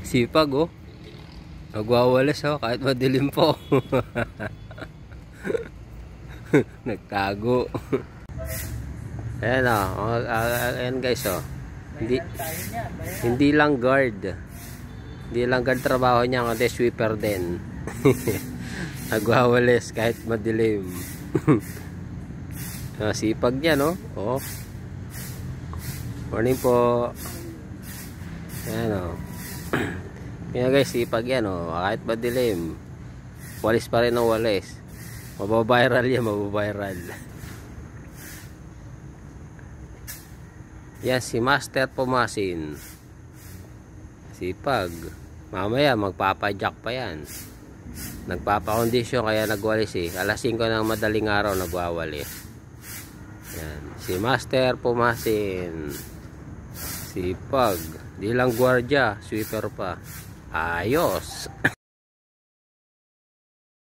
Sipag oh. Nagwawalis oh kahit madilim po. Nagtago. Ayan oh. Ayan guys oh. Hindi lang guard. Hindi lang guard trabaho niya, kundi sweeper din. Nagwawalis kahit madilim. Sipag niya no. Oh. Morning po. Ayan o. Kaya guys, sipag yan o. Kahit madilim, walis pa rin ang walis. Mababiral yan, mababiral. Yan si Master Pumasin. Sipag. Mamaya magpapajack pa yan. Nagpapakondisyon kaya nagwalis eh. Alas 5 ng madaling araw nagwawalis. Yan. Si Master Pumasin. Sipag. Di lang gwardiya, sweeper pa. Ayos.